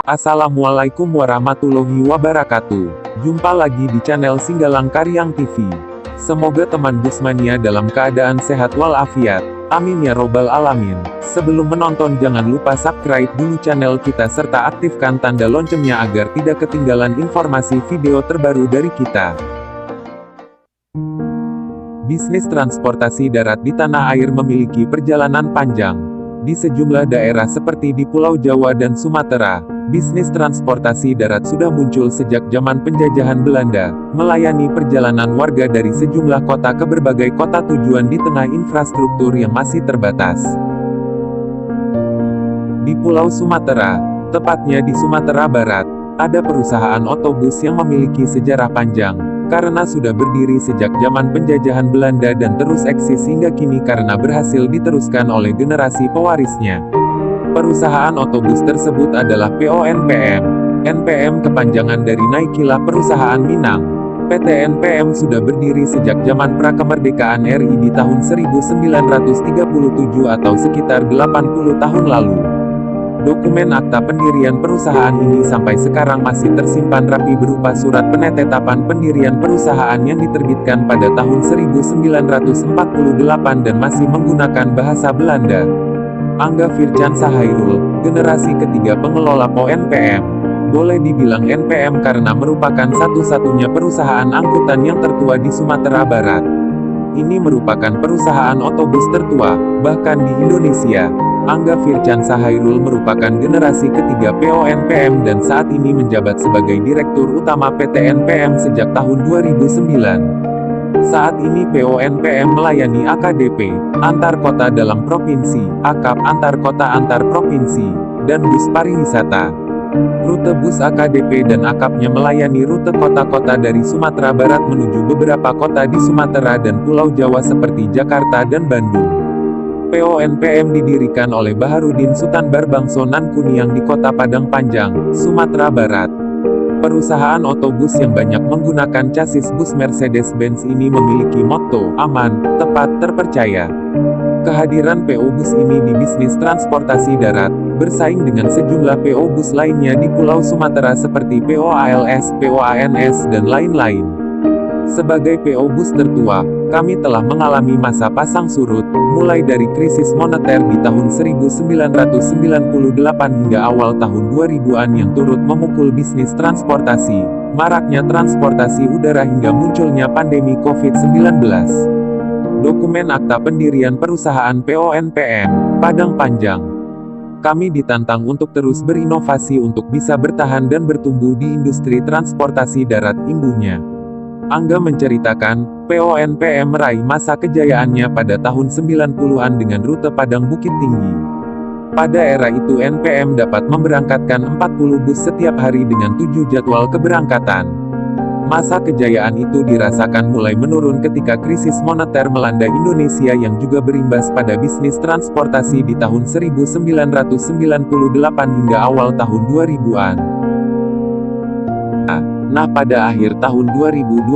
Assalamualaikum warahmatullahi wabarakatuh. Jumpa lagi di channel Singgalang Karyang TV. Semoga teman Busmania dalam keadaan sehat walafiat. Amin ya robbal alamin. Sebelum menonton jangan lupa subscribe dulu channel kita serta aktifkan tanda loncengnya agar tidak ketinggalan informasi video terbaru dari kita. Bisnis transportasi darat di tanah air memiliki perjalanan panjang. Di sejumlah daerah seperti di Pulau Jawa dan Sumatera, bisnis transportasi darat sudah muncul sejak zaman penjajahan Belanda, melayani perjalanan warga dari sejumlah kota ke berbagai kota tujuan di tengah infrastruktur yang masih terbatas. Di Pulau Sumatera, tepatnya di Sumatera Barat, ada perusahaan otobus yang memiliki sejarah panjang, karena sudah berdiri sejak zaman penjajahan Belanda dan terus eksis hingga kini karena berhasil diteruskan oleh generasi pewarisnya. Perusahaan otobus tersebut adalah PO NPM. NPM kepanjangan dari Naikilah Perusahaan Minang. PT NPM sudah berdiri sejak zaman prakemerdekaan RI di tahun 1937 atau sekitar 80 tahun lalu. Dokumen akta pendirian perusahaan ini sampai sekarang masih tersimpan rapi berupa surat penetetapan pendirian perusahaan yang diterbitkan pada tahun 1948 dan masih menggunakan bahasa Belanda. Angga Fircansa Hairul, generasi ketiga pengelola PO NPM. Boleh dibilang NPM karena merupakan satu-satunya perusahaan angkutan yang tertua di Sumatera Barat. Ini merupakan perusahaan otobus tertua, bahkan di Indonesia. Angga Fircansa Hairul merupakan generasi ketiga PO NPM dan saat ini menjabat sebagai Direktur Utama PT NPM sejak tahun 2009. Saat ini PO NPM melayani AKDP, antar kota dalam provinsi, AKAP antar kota antar provinsi, dan bus pariwisata. Rute bus AKDP dan AKAP-nya melayani rute kota-kota dari Sumatera Barat menuju beberapa kota di Sumatera dan Pulau Jawa seperti Jakarta dan Bandung. PO NPM didirikan oleh Baharudin Sutan Barbangso Nan Kuniang di Kota Padang Panjang, Sumatera Barat. Perusahaan otobus yang banyak menggunakan chassis bus Mercedes-Benz ini memiliki motto, aman, tepat, terpercaya. Kehadiran PO bus ini di bisnis transportasi darat, bersaing dengan sejumlah PO bus lainnya di Pulau Sumatera seperti PO ALS, PO ANS, dan lain-lain. Sebagai PO bus tertua, kami telah mengalami masa pasang surut, mulai dari krisis moneter di tahun 1998 hingga awal tahun 2000-an yang turut memukul bisnis transportasi, maraknya transportasi udara hingga munculnya pandemi COVID-19. Dokumen akta pendirian perusahaan PO NPM, Padang Panjang. Kami ditantang untuk terus berinovasi untuk bisa bertahan dan bertumbuh di industri transportasi darat, imbuhnya. Angga menceritakan, PO NPM meraih masa kejayaannya pada tahun 90-an dengan rute Padang Bukit Tinggi. Pada era itu NPM dapat memberangkatkan 40 bus setiap hari dengan 7 jadwal keberangkatan. Masa kejayaan itu dirasakan mulai menurun ketika krisis moneter melanda Indonesia yang juga berimbas pada bisnis transportasi di tahun 1998 hingga awal tahun 2000-an. Nah, pada akhir tahun 2021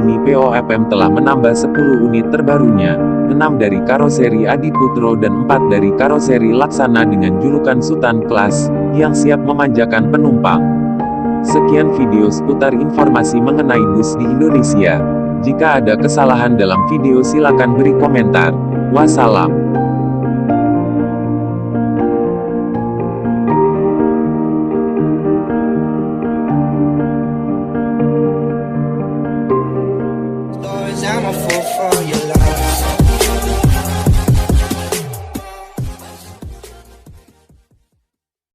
ini PO NPM telah menambah 10 unit terbarunya, 6 dari karoseri Adi Putro dan 4 dari karoseri Laksana dengan julukan Sultan Class, yang siap memanjakan penumpang. Sekian video seputar informasi mengenai bus di Indonesia. Jika ada kesalahan dalam video silakan beri komentar. Wassalam. I'm a fool for your love.